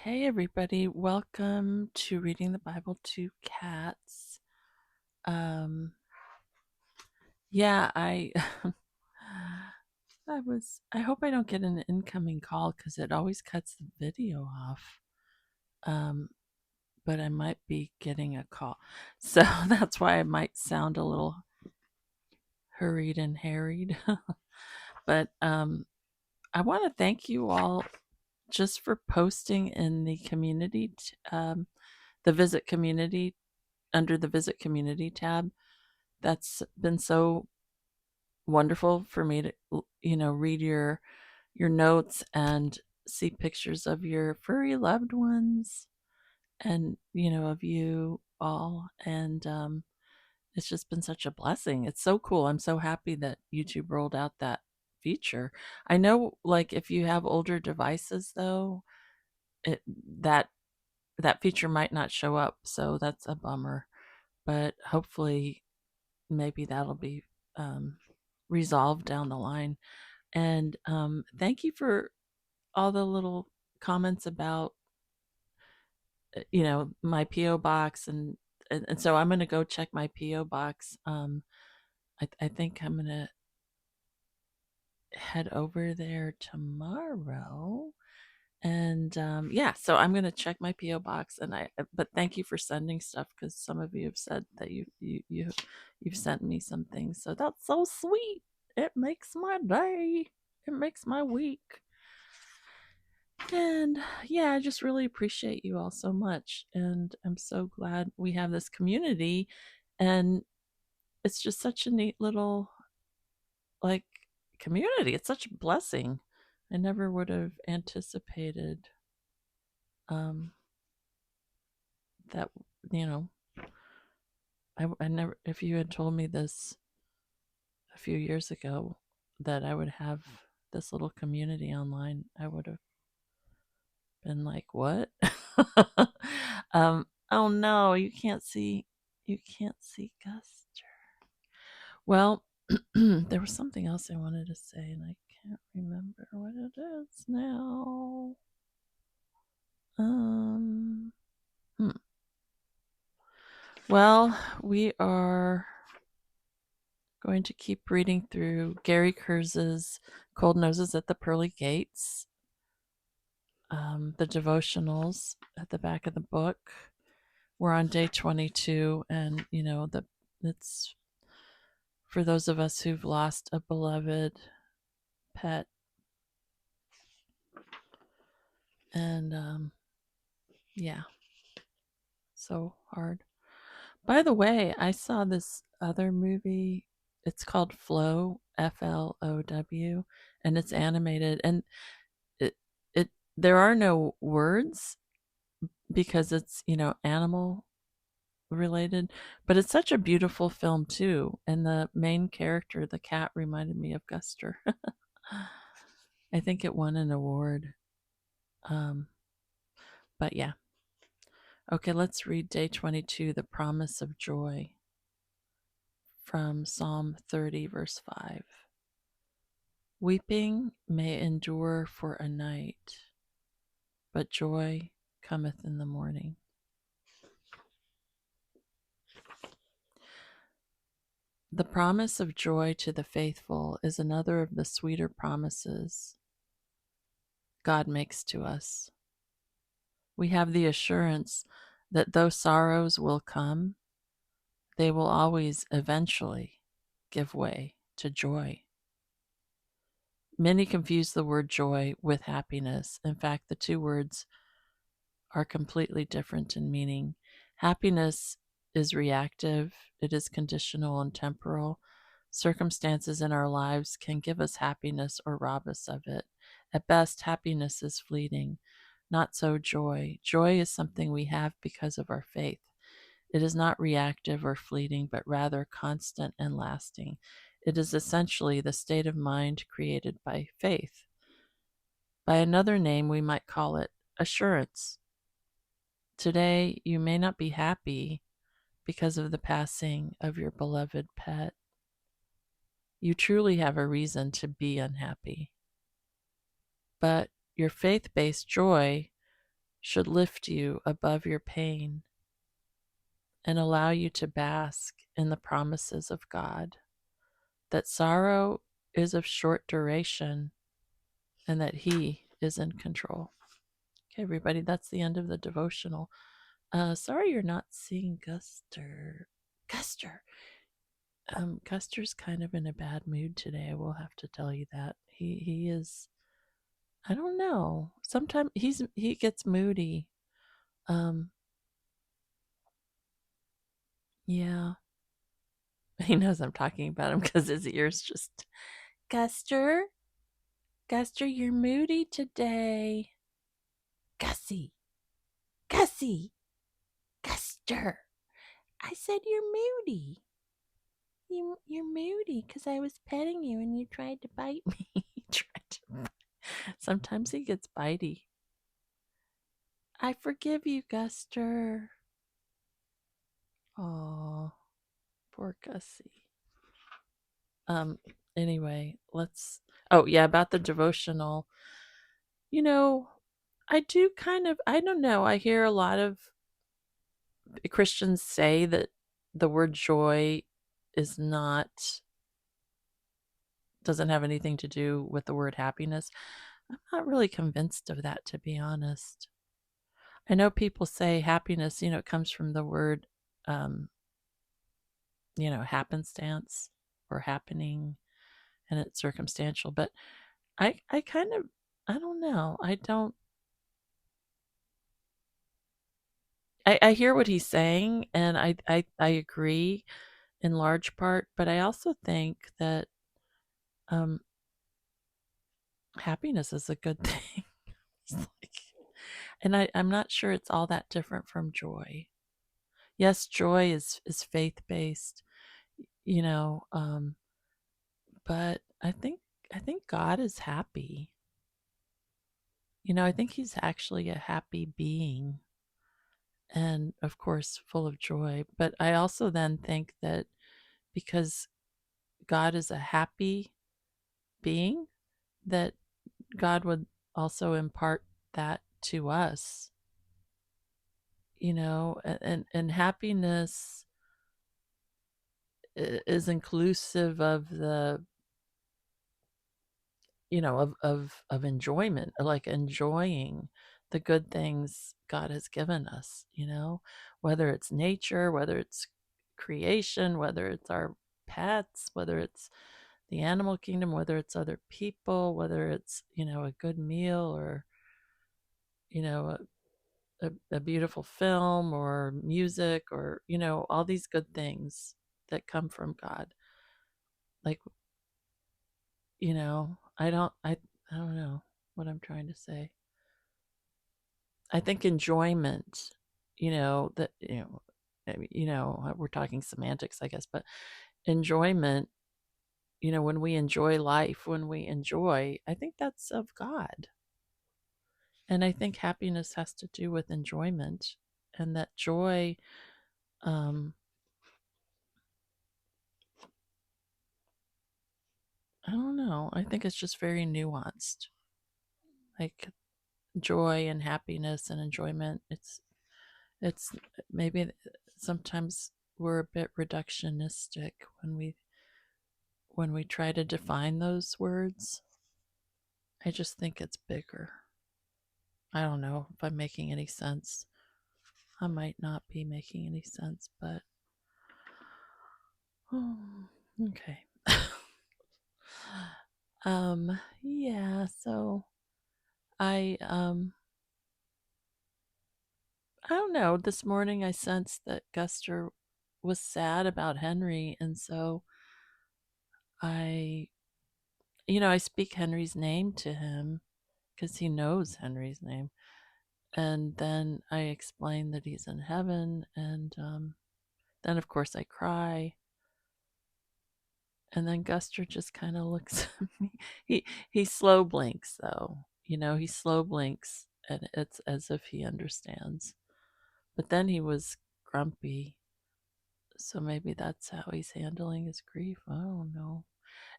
Hey everybody, welcome to Reading the Bible to Cats. Um yeah, I I hope I don't get an incoming call cuz it always cuts the video off. Um but I might be getting a call. So that's why I might sound a little hurried and harried. But I want to thank you all just for posting in the community the visit community under the visit community tab. That's been so wonderful for me to read your notes and see pictures of your furry loved ones and of you all. And it's just been such a blessing. It's so cool. I'm so happy that YouTube rolled out that feature. I know, like, if you have older devices though, it that that feature might not show up, so that's a bummer. But hopefully maybe that'll be um, resolved down the line. And thank you for all the little comments about my PO box, and so I'm going to go check my PO box. I think I'm going to head over there tomorrow. And yeah, so I'm going to check my PO box, but thank you for sending stuff, because some of you have said that you've sent me some things, so that's so sweet. It makes my day. It makes my week. And yeah, I just really appreciate you all so much, and I'm so glad we have this community. And it's just such a neat little, like, community. It's such a blessing. I never would have anticipated um that you know I never, if you had told me this a few years ago, that I would have this little community online, I would have been like, what? Oh no, you can't see Guster. Well, there was something else I wanted to say and I can't remember what it is now. Um hmm. Well, we are going to keep reading through Gary Kurz's Cold Noses at the Pearly Gates, the devotionals at the back of the book. We're on day 22, and it's for those of us who've lost a beloved pet. And yeah, so hard. By the way, I saw this other movie. It's called Flow, Flow, and it's animated. And it it there are no words because it's animal related, but it's such a beautiful film too. And the main character, the cat, reminded me of Guster. I think it won an award. Um, but yeah. Okay, let's read day 22, the promise of joy, from Psalm 30, verse 5. Weeping may endure for a night, but joy cometh in the morning. The promise of joy to the faithful is another of the sweeter promises God makes to us. We have the assurance that though sorrows will come, they will always eventually give way to joy. Many confuse the word joy with happiness. In fact, the two words are completely different in meaning. Happiness is reactive, it is conditional and temporal. Circumstances in our lives can give us happiness or rob us of it. At best, happiness is fleeting. Not so joy. Joy is something we have because of our faith. It is not reactive or fleeting, but rather constant and lasting. It is essentially the state of mind created by faith. By another name, we might call it assurance. Today, you may not be happy because of the passing of your beloved pet. You truly have a reason to be unhappy. But your faith based joy should lift you above your pain and allow you to bask in the promises of God, that sorrow is of short duration and that He is in control. Okay, everybody, that's the end of the devotional. Sorry you're not seeing Guster. Guster. Guster's kind of in a bad mood today. I will have to tell you that. He is. I don't know. Sometimes he gets moody. Um, yeah, he knows I'm talking about him because his ears just. Guster, Guster, you're moody today. Gussie, Gussie, Guster. I said you're moody. You're moody because I was petting you and you tried to bite me. He tried to. Sometimes he gets bitey. I forgive you, Guster. Oh, poor Gussie. Um. Anyway, let's. Oh yeah, about the devotional. You know, I do kind of. I don't know. I hear a lot of Christians say that the word joy is not doesn't have anything to do with the word happiness. I'm not really convinced of that, to be honest. I know people say happiness, it comes from the word, um, happenstance or happening, and it's circumstantial. But I kind of, I don't know. I hear what he's saying, and I agree in large part, but I also think that um, happiness is a good thing. It's like, and I'm not sure it's all that different from joy. Yes, joy is faith based, you know, um, but I think God is happy. I think He's actually a happy being, and of course full of joy. But I also then think that because God is a happy being, that God would also impart that to us, and happiness is inclusive of the of enjoyment, like enjoying the good things God has given us, whether it's nature, whether it's creation, whether it's our pets, whether it's the animal kingdom, whether it's other people, whether it's a good meal, or you know a beautiful film or music, or all these good things that come from God. Like, I don't know what I'm trying to say. I think enjoyment, that we're talking semantics, I guess, but enjoyment, when we enjoy life, when we enjoy, I think that's of God. And I think happiness has to do with enjoyment, and that joy, um, I don't know. I think it's just very nuanced. Like joy and happiness and enjoyment. It's maybe sometimes we're a bit reductionistic when we try to define those words. I just think it's bigger. I don't know if I'm making any sense. I might not be making any sense, but okay. Yeah, so I don't know. This morning I sensed that Guster was sad about Henry, and so I I speak Henry's name to him because he knows Henry's name. And then I explain that he's in heaven, and then of course I cry. And then Guster just kind of looks at me. He slow blinks though. He slow blinks, and it's as if he understands. But then he was grumpy. So maybe that's how he's handling his grief. I don't know.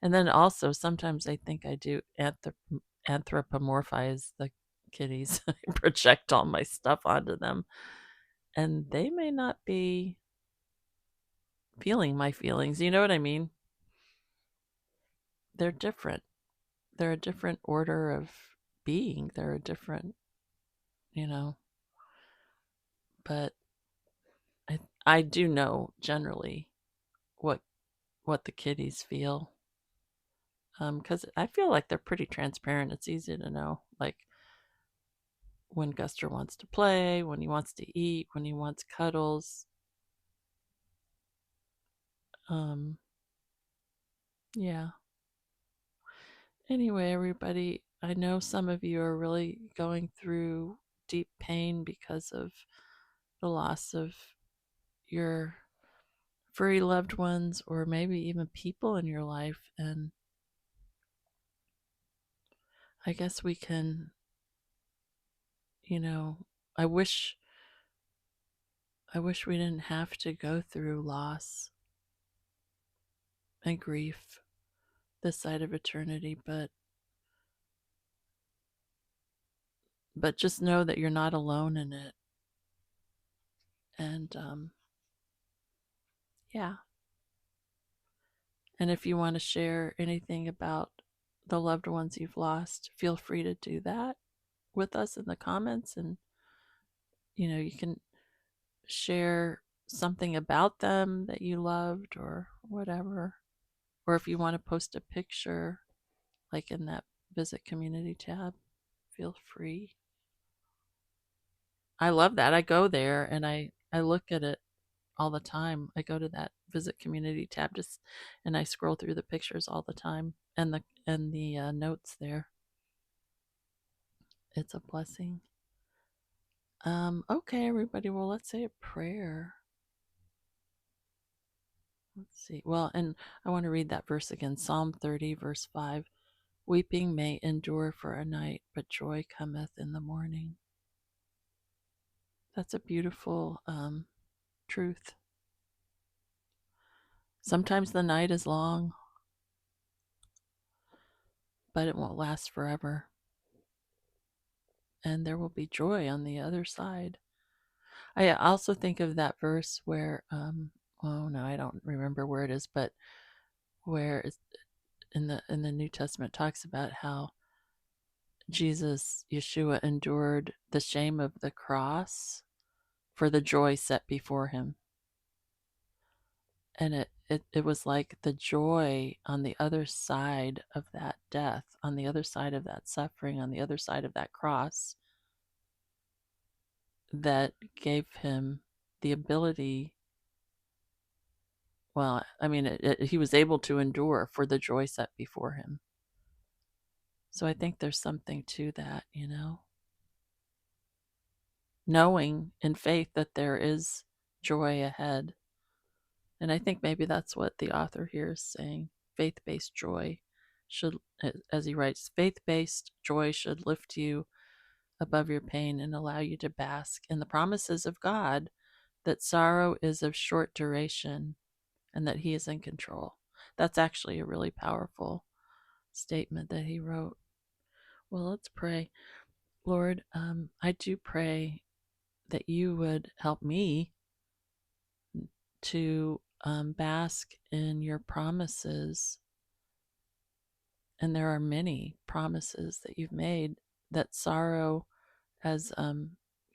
And then also sometimes I think I do anthropomorphize kitties. I project all my stuff onto them, and they may not be feeling my feelings. You know what I mean? They're different. They're a different order of being. They're a different, you know, but I do know generally what what the kitties feel. Because I feel like they're pretty transparent. It's easy to know, like when Guster wants to play, when he wants to eat, when he wants cuddles. Um, yeah. Anyway, everybody, I know some of you are really going through deep pain because of the loss of your furry loved ones, or maybe even people in your life. And I guess we can, you know, I wish we didn't have to go through loss and grief this side of eternity, but just know that you're not alone in it. And yeah. And if you want to share anything about the loved ones you've lost, feel free to do that with us in the comments. And you can share something about them that you loved or whatever. Or if you want to post a picture, like in that visit community tab, feel free. I love that. I go there and I look at it all the time. I go to that visit community tab just and I scroll through the pictures all the time and the notes there. It's a blessing. Okay, everybody. Well, let's say a prayer. Let's see. Well, and I want to read that verse again. Psalm 30, verse 5. Weeping may endure for a night, but joy cometh in the morning. That's a beautiful truth. Sometimes the night is long, but it won't last forever. And there will be joy on the other side. I also think of that verse where, oh no, I don't remember where it is, but where it's in the New Testament talks about how Jesus, Yeshua, endured the shame of the cross for the joy set before him. And it was like the joy on the other side of that death, on the other side of that suffering, on the other side of that cross, that gave him the ability. Well, I mean, he was able to endure for the joy set before him. So I think there's something to that, knowing in faith that there is joy ahead. And I think maybe that's what the author here is saying. Faith-based joy should, as he writes, faith-based joy should lift you above your pain and allow you to bask in the promises of God that sorrow is of short duration and that he is in control. That's actually a really powerful statement that he wrote. Well, let's pray. Lord, I do pray that you would help me to bask in your promises. And there are many promises that you've made, that sorrow, as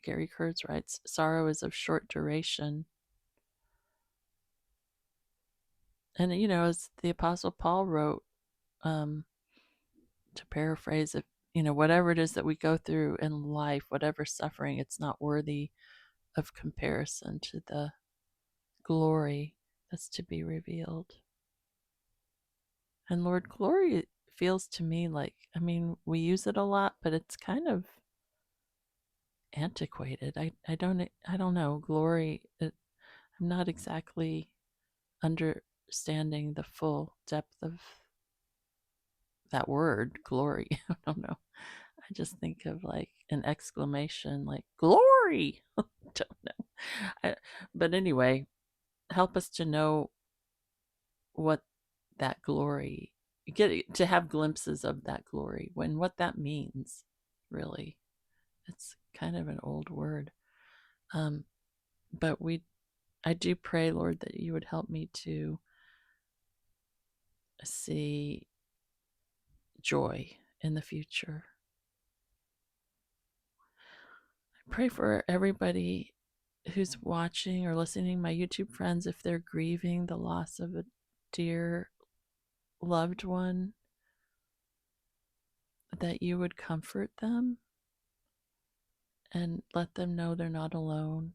Gary Kurz writes, sorrow is of short duration. And, as the Apostle Paul wrote, to paraphrase it, whatever it is that we go through in life, whatever suffering, it's not worthy of comparison to the glory that's to be revealed. And Lord, glory feels to me like, I mean, we use it a lot, but it's kind of antiquated. I don't know. Glory, I'm not exactly understanding the full depth of that word, glory. I don't know. I just think of like an exclamation like glory. Don't know. But anyway, help us to know what that glory, get to have glimpses of that glory, when what that means, really. It's kind of an old word. Um, but I do pray, Lord, that you would help me to see joy in the future. I pray for everybody who's watching or listening, my YouTube friends, if they're grieving the loss of a dear loved one, that you would comfort them and let them know they're not alone,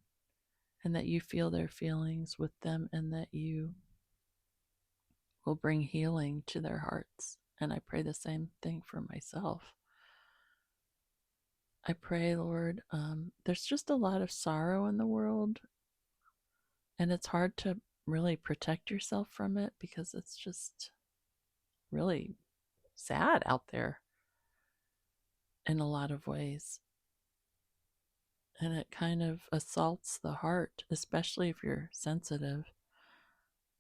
and that you feel their feelings with them, and that you will bring healing to their hearts. And I pray the same thing for myself. I pray, Lord, there's just a lot of sorrow in the world, and it's hard to really protect yourself from it because it's just really sad out there in a lot of ways. And it kind of assaults the heart, especially if you're sensitive.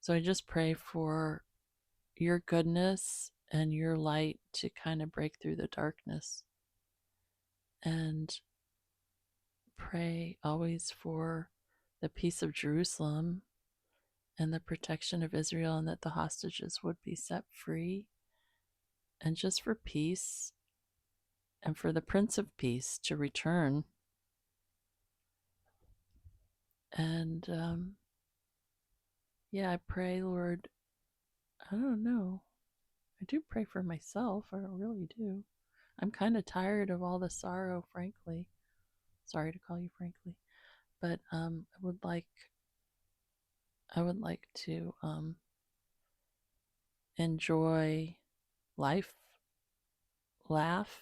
So I just pray for your goodness and your light to kind of break through the darkness. And pray always for the peace of Jerusalem and the protection of Israel, and that the hostages would be set free. And just for peace and for the Prince of Peace to return. And yeah, I pray, Lord, I don't know. I do pray for myself. I really do. I'm kind of tired of all the sorrow, frankly. Sorry to call you frankly, but I would like to enjoy life, laugh,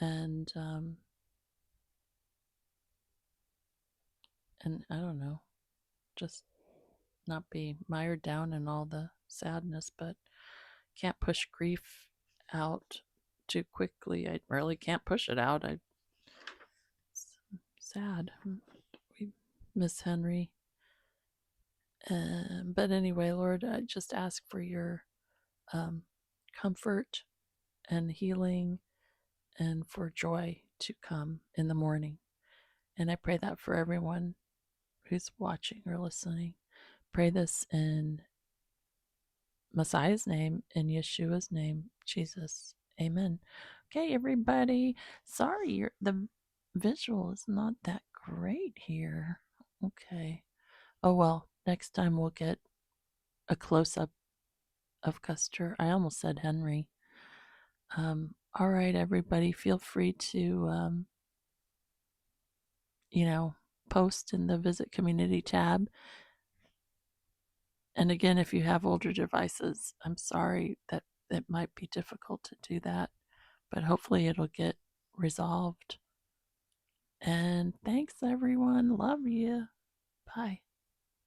and and I don't know, just not be mired down in all the sadness, but can't push grief out too quickly. I really can't push it out. It's sad. We miss Henry. But anyway, Lord, I just ask for your um, comfort and healing and for joy to come in the morning. And I pray that for everyone who's watching or listening. Pray this in Messiah's name, in Yeshua's name, Jesus. Amen. Okay, everybody. Sorry, the visual is not that great here. Okay. Oh, well, next time we'll get a close up of Custer. I almost said Henry. All right, everybody, feel free to, post in the Visit Community tab. And again, if you have older devices, I'm sorry that it might be difficult to do that, but hopefully it'll get resolved. And thanks, everyone. Love you. Bye.